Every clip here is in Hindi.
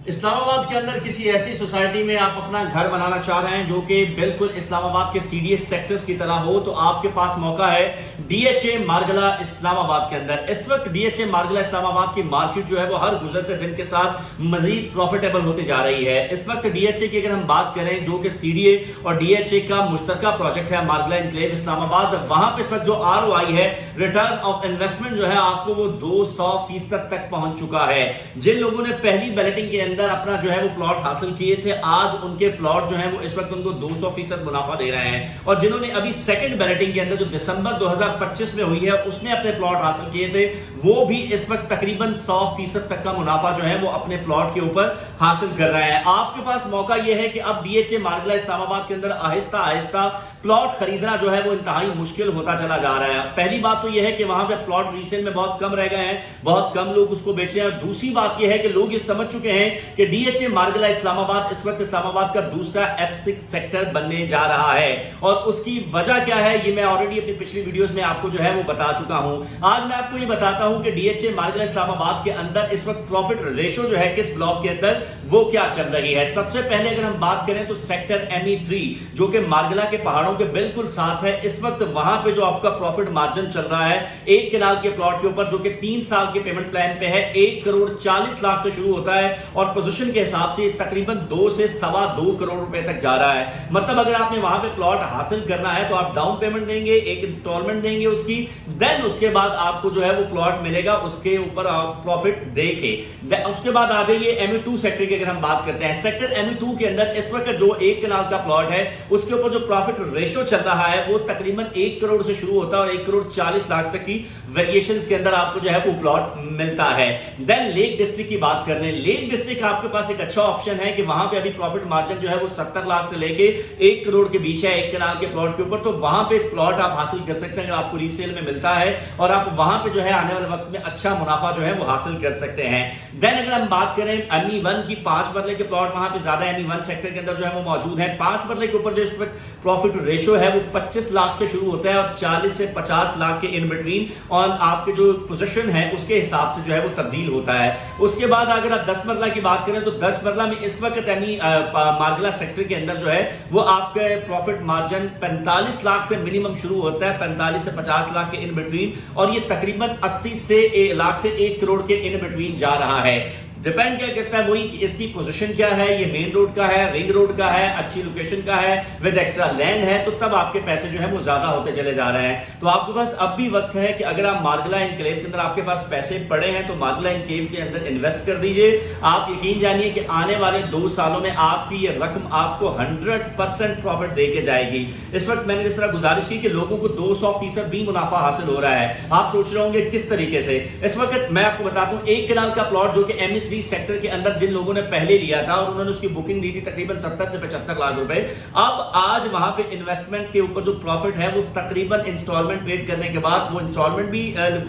इस्लामाबाद के अंदर किसी ऐसी सोसाइटी में आप अपना घर बनाना चाह रहे हैं जो कि बिल्कुल इस्लामाबाद के सीडीएस सेक्टर्स की तरह हो, तो आपके पास मौका है डीएचए मारगला इस्लामाबाद के अंदर। इस वक्त डीएचए मारगला इस्लामाबाद की मार्केट जो है वो हर गुजरते दिन के साथ मजीद प्रॉफिटेबल होती जा रही है। इस वक्त डीएचए की अगर हम बात करें, जो कि सीडीए और डीएचए का मुश्तरका प्रोजेक्ट है मारगला एनक्लेव इस्लामाबाद, वहां पर इस वक्त जो आरओआई है, रिटर्न ऑफ इन्वेस्टमेंट जो है आपको वो 200% तक पहुंच चुका है। जिन लोगों ने पहली बैलेटिंग के अंदर अपना जो है वो प्लॉट हासिल किए थे, आज उनके प्लॉट जो है वो इस वक्त उनको 200% मुनाफा दे रहे हैं। और जिन्होंने अभी सेकंड बैलेटिंग के अंदर जो दिसंबर 2025 में हुई है उसमें अपने प्लॉट हासिल किए थे, वो भी इस वक्त तकरीबन 100% तक का मुनाफा जो है वो अपने प्लॉट के ऊपर हासिल कर रहे हैं। आपके पास मौका यह है कि अब डीएचए मारगला इस्लामाबाद के अंदर आहिस्ता आहिस्ता प्लॉट खरीदना जो है वो इंतहाई मुश्किल होता चला जा रहा है। पहली बात तो यह है कि वहां पे प्लॉट रीसेल में बहुत कम रह गए हैं, बहुत कम लोग उसको बेच रहे हैं। और दूसरी बात यह है कि लोग ये समझ चुके हैं कि डीएचए मारगला इस्लामाबाद इस वक्त इस्लामाबाद का दूसरा F6 सेक्टर बनने जा रहा है। और उसकी वजह क्या है ये मैं ऑलरेडी अपनी पिछली वीडियोस में आपको जो है वो बता चुका हूं। आज मैं आपको ये बताता हूं कि डीएचए मारगला इस्लामाबाद के अंदर इस वक्त प्रॉफिट रेशो जो है किस ब्लॉक के अंदर वो क्या चल रही है। सबसे पहले अगर हम बात करें तो सेक्टर ME3 जो कि मारगला के पहाड़ों के बिल्कुल साथ है, इस वक्त वहां पे जो आपका प्रॉफिट मार्जिन चल रहा है एक कनाल के प्लॉट के ऊपर, जो कि 3 साल के पेमेंट प्लान पे है, 1,40,00,000 से शुरू होता है और पोजीशन के हिसाब से तकरीबन 2 से सवा 2 करोड़ रुपए तक जा रहा है। मतलब अगर आपने वहां पे प्लॉट हासिल करना है तो आप डाउन पेमेंट देंगे, एक इंस्टॉलमेंट देंगे उसकी, देन उसके बाद आपको जो है वो प्लॉट मिलेगा, उसके ऊपर आप प्रॉफिट देके उसके बाद आ जाइए ME2 सेक्टर की। अगर हम बात करते हैं सेक्टर ME2 के अंदर इस वक्त जो 1 कनाल का प्लॉट है उसके ऊपर जो प्रॉफिट रेशो चल रहा है वो तकरीबन 1 करोड़ से शुरू होता है और 1,40,00,000 तक की वेरिएशंस के अंदर आपको जो है वो प्लॉट मिलता है। देन लेक डिस्ट्रिक्ट की बात कर लें, लेक डिस्ट्रिक्ट आपके पास एक अच्छा ऑप्शन है कि वहां पे अभी प्रॉफिट मार्जिन जो है वो 70 लाख से लेके 1 करोड़ के बीच है 1 कनाल के प्लॉट के ऊपर, तो वहां पे प्लॉट आप हासिल कर सकते हैं अगर आपको रीसेल में मिलता है और आप वहां पे जो है आने वाले वक्त में अच्छा मुनाफा जो है वो हासिल कर सकते हैं। देन अगर हम बात करें ME1 की, 5 मरले के प्लॉट वहां पे ज्यादा ME1 सेक्टर के अंदर जो है वो मौजूद है। 5 मरले के ऊपर जो इस वक्त प्रॉफिट रेशो है वो 25 लाख से शुरू होता है और 40 से 50 लाख के इन बिटवीन और आपके जो पोजीशन है उसके हिसाब से जो है वो तब्दील होता है। उसके बाद अगर आप 10 मरला की बात करें तो 10 मरला में इस वक्त मारगला सेक्टर के अंदर जो है वो आपके प्रॉफिट मार्जिन 45 लाख से मिनिमम शुरू होता है, 45 से 50 लाख के इन बिटवीन, और ये तकरीबन 80 से लाख से 1 करोड़ के इन बिटवीन जा रहा है। डिपेंड क्या करता है वही कि इसकी पोजीशन क्या है, ये मेन रोड का है, रिंग रोड का है, अच्छी लोकेशन का है, विद एक्स्ट्रा लैंड है, तो तब आपके पैसे जो है वो ज्यादा होते चले जा रहे हैं। तो आपके पास अब भी वक्त है कि अगर आप मारगला एनक्लेव के अंदर आपके पास पैसे पड़े हैं तो मारगला एनक्लेव के अंदर इन्वेस्ट कर दीजिए। आप यकीन जानिए कि आने वाले 2 सालों में आपकी ये रकम आपको 100% प्रॉफिट दे के जाएगी। इस वक्त मैंने जिस तरह गुजारिश की कि लोगों को 200% भी मुनाफा हासिल हो रहा है, आप सोच रहे होंगे किस तरीके से। इस वक्त मैं आपको बताता हूं 1 कनाल का प्लॉट जो कि ME3 सेक्टर के अंदर जिन लोगों ने पहले लिया था और उन्होंने उसकी बुकिंग दी थी तकरीबन 70 से 75 लाख रुपए, अब आज वहां पे इन्वेस्टमेंट के ऊपर जो प्रॉफिट है वो तकरीबन इंस्टॉलमेंट पेड करने के बाद वो इंस्टॉलमेंट भी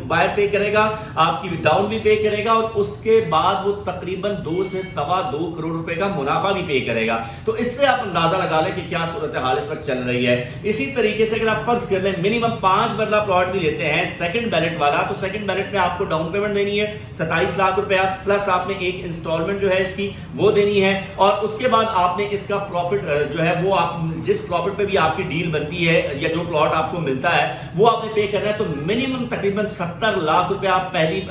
बायर पे करेगा, आपकी डाउन भी पे करेगा और उसके बाद वो तकरीबन 2 से सवा 2 करोड़ रुपए का मुनाफा भी पे करेगा। तो इससे आप अंदाजा लगा लें कि क्या सूरत हाल इस वक्त चल रही है। इसी तरीके से अगर आप फर्ज कर लें मिनिमम 5 मरला प्लॉट भी लेते हैं सेकंड बैलेट वाला, तो सेकंड बैलेट में आपको डाउन पेमेंट देनी है 27 लाख रुपया, प्लस आपने एक इंस्टॉलमेंट जो है इसकी वो देनी है और उसके बाद आपने इसका प्रॉफिट जो है वो आप जिस प्रॉफिट पे भी आपकी डील बनती है या जो प्लॉट आपको मिलता है वो आपने पे करना है। तो मिनिमम तकरीबन 70 लाख रुपए आप पहली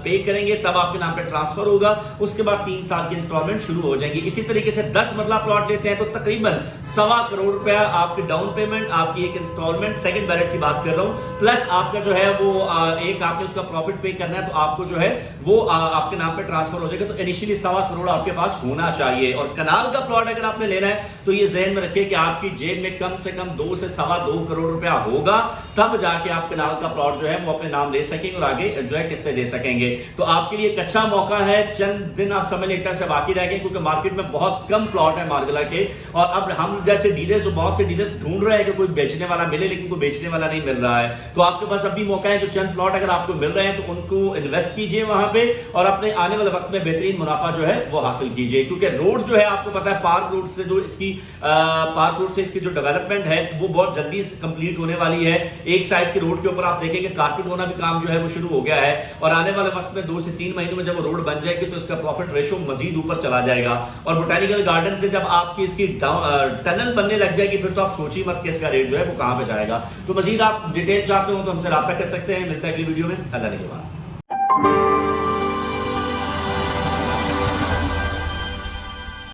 पे करेंगे तब आपके नाम पे ट्रांसफर होगा, उसके बाद 3 साल की इंस्टॉलमेंट शुरू हो जाएंगी। इसी तरीके से 10 मरला प्लॉट लेते हैं तो तकरीबन सवा करोड़ रुपया आपकी डाउन पेमेंट, आपकी एक इंस्टॉलमेंट, सेकंड बैलेट की बात कर रहा हूं, प्लस आपका जो है वो एक आपने उसका प्रॉफिट पे करना है तो आपको जो है वो आपके नाम पे ट्रांसफर हो जाएगा। तो इनिशियली सवा करोड़ आपके पास होना चाहिए। और कनाल का प्लॉट अगर आपने लेना है तो ये ज़हन में रखिए कि आपकी जेब में कम से कम 2 से सवा 2 करोड़ रुपया होगा, तब जाके आप कनाल का प्लॉट जो है वो अपने नाम ले सकेंगे और आगे जो है किस्तें दे सकेंगे। तो आपके लिए एक अच्छा मौका है, चंद दिन आप समझ एक तरह से बाकी रह गए क्योंकि मार्केट में बहुत कम प्लॉट है मारगला के और अब हम जैसे डीलर्स बहुत से डीलर्स ढूंढ रहे हैं कि कोई बेचने वाला मिले, लेकिन कोई बेचने वाला नहीं मिल रहा है। तो आपके पास अभी मौका है, जो चंद प्लॉट अगर आपको मिल रहे हैं तो उनको इन्वेस्ट कीजिए वहां पे और अपने आने वाले वक्त में बेहतरीन मुनाफा जो है वो हासिल कीजिए, क्योंकि रोड जो है आपको पता है पार्क रोड से जो इसकी पार्क रोड से इसकी जो डेवलपमेंट है वो बहुत जल्दी कंप्लीट होने वाली है। एक साइड के रोड के ऊपर आप देखेंगे कारपेट होना भी काम जो है वो शुरू हो गया है, और आने वाले वक्त में 2 से 3 महीनों में जब वो रोड बन जाएगी तो इसका प्रॉफिट रेशो मजीद ऊपर चला जाएगा। और बोटेनिकल गार्डन से जब आपकी इसकी टनल बनने लग जाएगी फिर तो आप सोचिए मत कि इसका रेट जो है वो कहां पे जाएगा। तो मजीद आप डिटेल चाहते हो तो हमसे रब्ता कर सकते हैं। मिलता है अगली वीडियो में। अल्लाह ने के बाद।